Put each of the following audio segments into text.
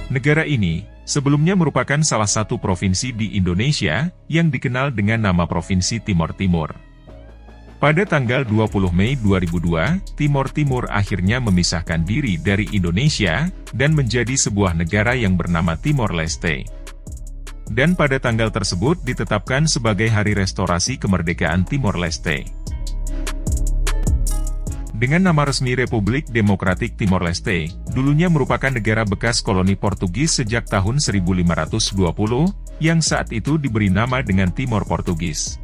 Negara ini sebelumnya merupakan salah satu provinsi di Indonesia yang dikenal dengan nama Provinsi Timor Timur. Pada tanggal 20 Mei 2002, Timor Timur akhirnya memisahkan diri dari Indonesia dan menjadi sebuah negara yang bernama Timor Leste. Dan pada tanggal tersebut ditetapkan sebagai Hari Restorasi Kemerdekaan Timor Leste. Dengan nama resmi Republik Demokratik Timor Leste, dulunya merupakan negara bekas koloni Portugis sejak tahun 1520, yang saat itu diberi nama dengan Timor Portugis.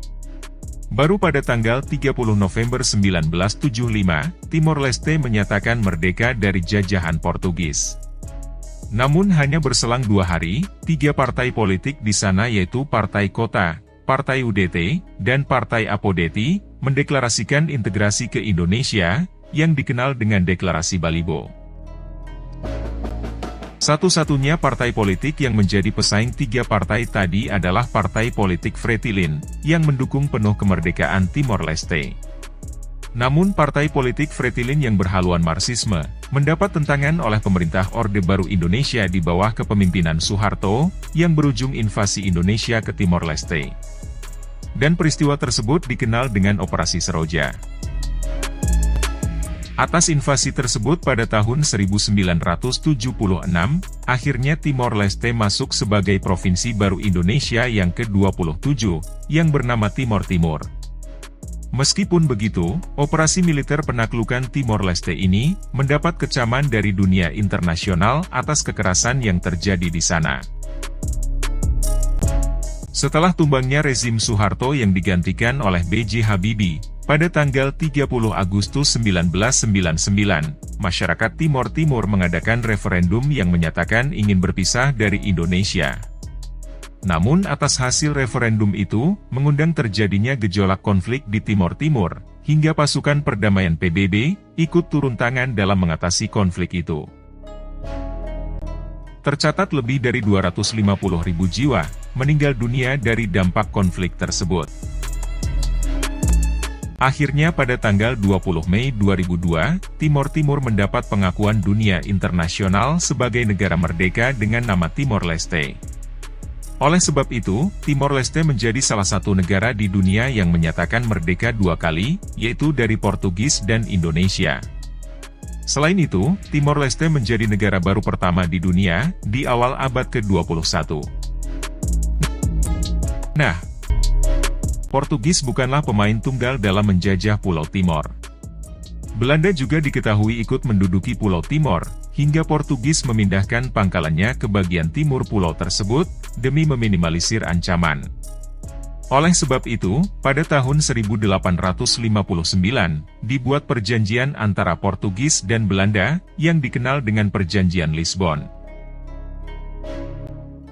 Baru pada tanggal 30 November 1975, Timor Leste menyatakan merdeka dari jajahan Portugis. Namun hanya berselang 2 hari, 3 partai politik di sana yaitu Partai Kota, Partai UDT, dan Partai Apodeti, mendeklarasikan integrasi ke Indonesia, yang dikenal dengan Deklarasi Balibo. Satu-satunya partai politik yang menjadi pesaing 3 partai tadi adalah Partai Politik Fretilin, yang mendukung penuh kemerdekaan Timor Leste. Namun Partai Politik Fretilin yang berhaluan Marxisme, mendapat tentangan oleh pemerintah Orde Baru Indonesia di bawah kepemimpinan Soeharto, yang berujung invasi Indonesia ke Timor Leste. Dan peristiwa tersebut dikenal dengan Operasi Seroja. Atas invasi tersebut pada tahun 1976, akhirnya Timor Leste masuk sebagai provinsi baru Indonesia yang ke-27, yang bernama Timor Timur. Meskipun begitu, operasi militer penaklukan Timor Leste ini mendapat kecaman dari dunia internasional atas kekerasan yang terjadi di sana. Setelah tumbangnya rezim Soeharto yang digantikan oleh B.J. Habibie, pada tanggal 30 Agustus 1999, masyarakat Timor Timur mengadakan referendum yang menyatakan ingin berpisah dari Indonesia. Namun atas hasil referendum itu, mengundang terjadinya gejolak konflik di Timor Timur, hingga pasukan perdamaian PBB, ikut turun tangan dalam mengatasi konflik itu. Tercatat lebih dari 250.000 jiwa, meninggal dunia dari dampak konflik tersebut. Akhirnya pada tanggal 20 Mei 2002, Timor Timur mendapat pengakuan dunia internasional sebagai negara merdeka dengan nama Timor Leste. Oleh sebab itu, Timor Leste menjadi salah satu negara di dunia yang menyatakan merdeka 2 kali, yaitu dari Portugis dan Indonesia. Selain itu, Timor Leste menjadi negara baru pertama di dunia, di awal abad ke-21. Nah, Portugis bukanlah pemain tunggal dalam menjajah Pulau Timor. Belanda juga diketahui ikut menduduki Pulau Timor, hingga Portugis memindahkan pangkalannya ke bagian timur pulau tersebut, demi meminimalisir ancaman. Oleh sebab itu, pada tahun 1859, dibuat perjanjian antara Portugis dan Belanda, yang dikenal dengan Perjanjian Lisbon.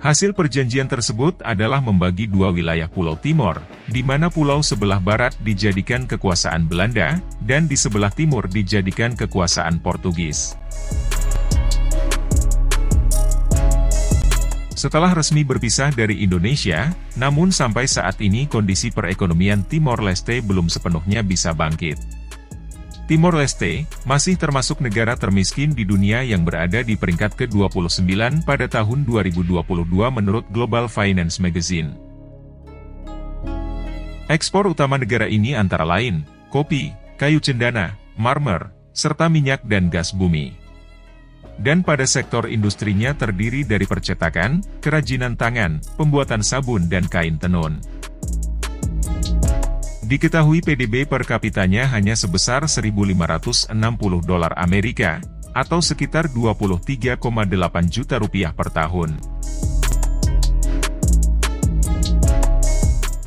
Hasil perjanjian tersebut adalah membagi 2 wilayah Pulau Timor, di mana pulau sebelah barat dijadikan kekuasaan Belanda, dan di sebelah timur dijadikan kekuasaan Portugis. Setelah resmi berpisah dari Indonesia, namun sampai saat ini kondisi perekonomian Timor Leste belum sepenuhnya bisa bangkit. Timor Leste masih termasuk negara termiskin di dunia yang berada di peringkat ke-29 pada tahun 2022 menurut Global Finance Magazine. Ekspor utama negara ini antara lain, kopi, kayu cendana, marmer, serta minyak dan gas bumi. Dan pada sektor industrinya terdiri dari percetakan, kerajinan tangan, pembuatan sabun dan kain tenun. Diketahui PDB per kapitanya hanya sebesar $1.560 Amerika, atau sekitar 23,8 juta rupiah per tahun.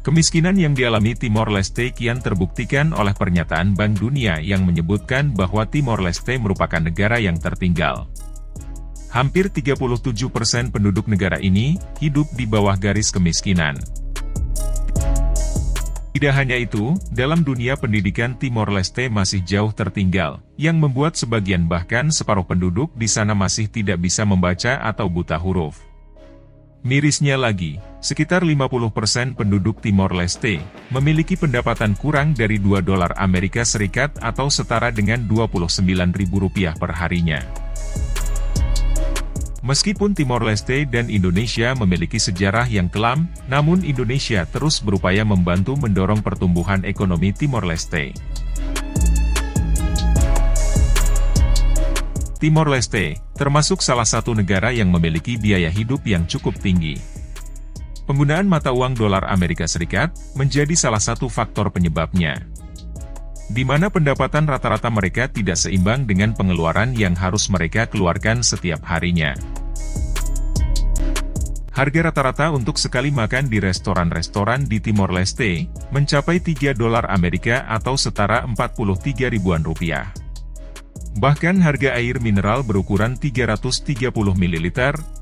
Kemiskinan yang dialami Timor Leste kian terbuktikan oleh pernyataan Bank Dunia yang menyebutkan bahwa Timor Leste merupakan negara yang tertinggal. Hampir 37% penduduk negara ini hidup di bawah garis kemiskinan. Tidak hanya itu, dalam dunia pendidikan Timor Leste masih jauh tertinggal, yang membuat sebagian bahkan separuh penduduk di sana masih tidak bisa membaca atau buta huruf. Mirisnya lagi, sekitar 50% penduduk Timor Leste memiliki pendapatan kurang dari $2 Amerika Serikat atau setara dengan Rp29.000 per harinya. Meskipun Timor Leste dan Indonesia memiliki sejarah yang kelam, namun Indonesia terus berupaya membantu mendorong pertumbuhan ekonomi Timor Leste. Timor Leste termasuk salah satu negara yang memiliki biaya hidup yang cukup tinggi. Penggunaan mata uang dolar Amerika Serikat menjadi salah satu faktor penyebabnya, di mana pendapatan rata-rata mereka tidak seimbang dengan pengeluaran yang harus mereka keluarkan setiap harinya. Harga rata-rata untuk sekali makan di restoran-restoran di Timor Leste mencapai $3 Amerika atau setara 43 ribuan rupiah. Bahkan harga air mineral berukuran 330 ml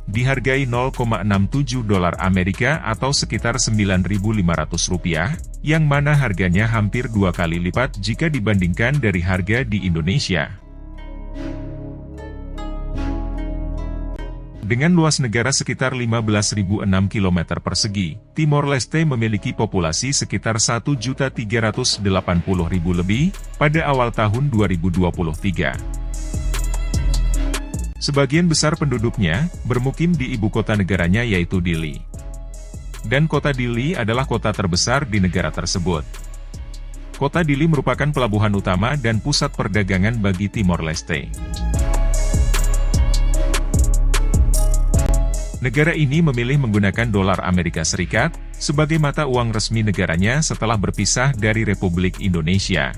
dihargai $0,67 Amerika atau sekitar 9.500 rupiah, yang mana harganya hampir 2 kali lipat jika dibandingkan dari harga di Indonesia. Dengan luas negara sekitar 15.006 km persegi, Timor Leste memiliki populasi sekitar 1.380.000 lebih pada awal tahun 2023. Sebagian besar penduduknya bermukim di ibu kota negaranya yaitu Dili. Dan kota Dili adalah kota terbesar di negara tersebut. Kota Dili merupakan pelabuhan utama dan pusat perdagangan bagi Timor Leste. Negara ini memilih menggunakan dolar Amerika Serikat sebagai mata uang resmi negaranya setelah berpisah dari Republik Indonesia.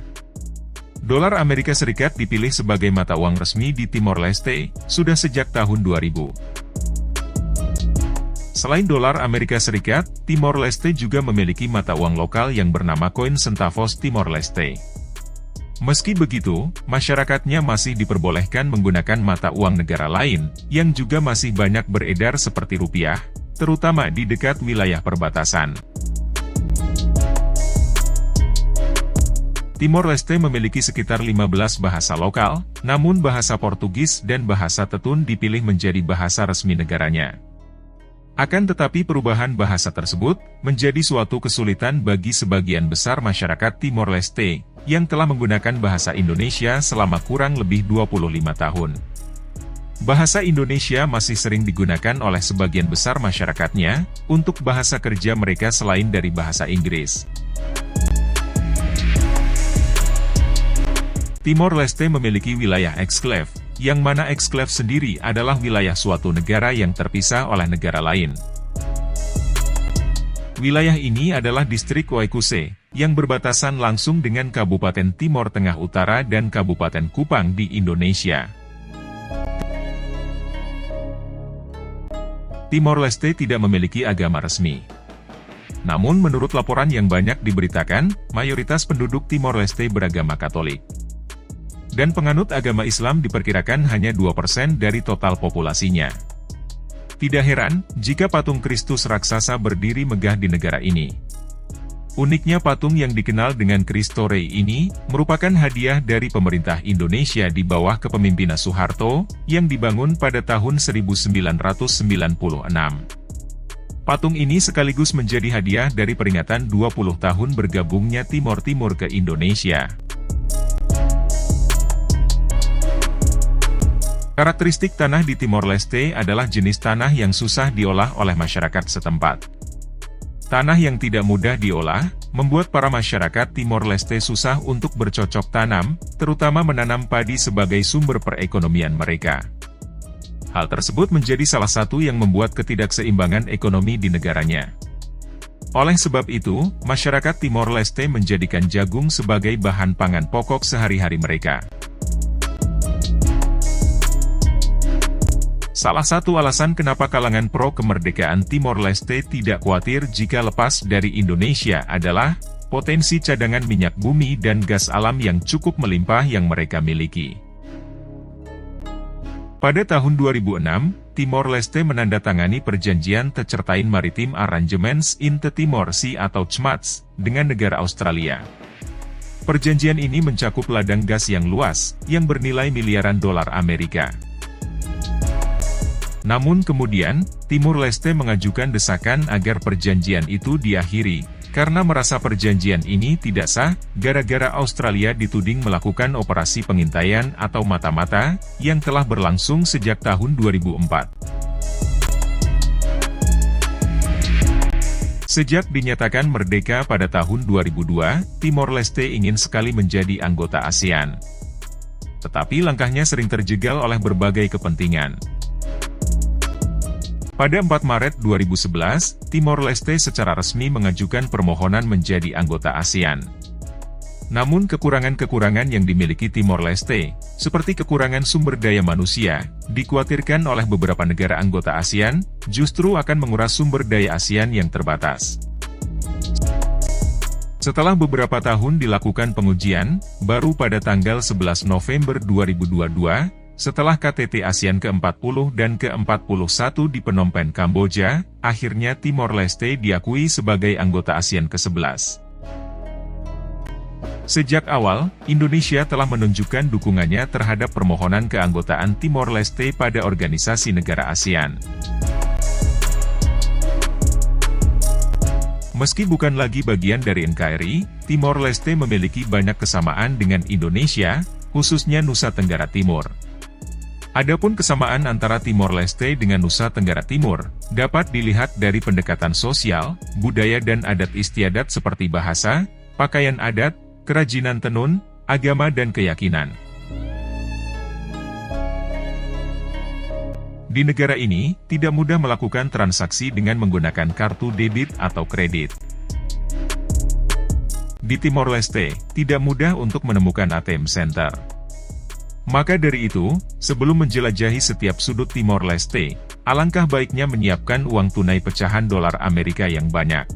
Dolar Amerika Serikat dipilih sebagai mata uang resmi di Timor Leste sudah sejak tahun 2000. Selain dolar Amerika Serikat, Timor Leste juga memiliki mata uang lokal yang bernama koin Centavos Timor Leste. Meski begitu, masyarakatnya masih diperbolehkan menggunakan mata uang negara lain, yang juga masih banyak beredar seperti rupiah, terutama di dekat wilayah perbatasan. Timor Leste memiliki sekitar 15 bahasa lokal, namun bahasa Portugis dan bahasa Tetun dipilih menjadi bahasa resmi negaranya. Akan tetapi perubahan bahasa tersebut menjadi suatu kesulitan bagi sebagian besar masyarakat Timor Leste, yang telah menggunakan bahasa Indonesia selama kurang lebih 25 tahun. Bahasa Indonesia masih sering digunakan oleh sebagian besar masyarakatnya, untuk bahasa kerja mereka selain dari bahasa Inggris. Timor Leste memiliki wilayah eksklave, yang mana eksklave sendiri adalah wilayah suatu negara yang terpisah oleh negara lain. Wilayah ini adalah distrik Waikuse, yang berbatasan langsung dengan Kabupaten Timor Tengah Utara dan Kabupaten Kupang di Indonesia. Timor Leste tidak memiliki agama resmi. Namun menurut laporan yang banyak diberitakan, mayoritas penduduk Timor Leste beragama Katolik. Dan penganut agama Islam diperkirakan hanya 2% dari total populasinya. Tidak heran, jika patung Kristus raksasa berdiri megah di negara ini. Uniknya patung yang dikenal dengan Cristo Rei ini, merupakan hadiah dari pemerintah Indonesia di bawah kepemimpinan Soeharto, yang dibangun pada tahun 1996. Patung ini sekaligus menjadi hadiah dari peringatan 20 tahun bergabungnya Timor Timur ke Indonesia. Karakteristik tanah di Timor Leste adalah jenis tanah yang susah diolah oleh masyarakat setempat. Tanah yang tidak mudah diolah, membuat para masyarakat Timor Leste susah untuk bercocok tanam, terutama menanam padi sebagai sumber perekonomian mereka. Hal tersebut menjadi salah satu yang membuat ketidakseimbangan ekonomi di negaranya. Oleh sebab itu, masyarakat Timor Leste menjadikan jagung sebagai bahan pangan pokok sehari-hari mereka. Salah satu alasan kenapa kalangan pro kemerdekaan Timor Leste tidak khawatir jika lepas dari Indonesia adalah potensi cadangan minyak bumi dan gas alam yang cukup melimpah yang mereka miliki. Pada tahun 2006, Timor Leste menandatangani Perjanjian Tercertain Maritime Arrangements in the Timor Sea atau CMATS dengan negara Australia. Perjanjian ini mencakup ladang gas yang luas, yang bernilai miliaran dolar Amerika. Namun kemudian, Timor Leste mengajukan desakan agar perjanjian itu diakhiri, karena merasa perjanjian ini tidak sah, gara-gara Australia dituding melakukan operasi pengintaian atau mata-mata, yang telah berlangsung sejak tahun 2004. Sejak dinyatakan merdeka pada tahun 2002, Timor Leste ingin sekali menjadi anggota ASEAN. Tetapi langkahnya sering terjegal oleh berbagai kepentingan. Pada 4 Maret 2011, Timor Leste secara resmi mengajukan permohonan menjadi anggota ASEAN. Namun kekurangan-kekurangan yang dimiliki Timor Leste, seperti kekurangan sumber daya manusia, dikhawatirkan oleh beberapa negara anggota ASEAN, justru akan menguras sumber daya ASEAN yang terbatas. Setelah beberapa tahun dilakukan pengujian, baru pada tanggal 11 November 2022, setelah KTT ASEAN ke-40 dan ke-41 di Phnom Penh, Kamboja, akhirnya Timor Leste diakui sebagai anggota ASEAN ke-11. Sejak awal, Indonesia telah menunjukkan dukungannya terhadap permohonan keanggotaan Timor Leste pada organisasi negara ASEAN. Meski bukan lagi bagian dari NKRI, Timor Leste memiliki banyak kesamaan dengan Indonesia, khususnya Nusa Tenggara Timur. Adapun kesamaan antara Timor Leste dengan Nusa Tenggara Timur, dapat dilihat dari pendekatan sosial, budaya dan adat istiadat seperti bahasa, pakaian adat, kerajinan tenun, agama dan keyakinan. Di negara ini, tidak mudah melakukan transaksi dengan menggunakan kartu debit atau kredit. Di Timor Leste, tidak mudah untuk menemukan ATM Center. Maka dari itu, sebelum menjelajahi setiap sudut Timor Leste, alangkah baiknya menyiapkan uang tunai pecahan dolar Amerika yang banyak.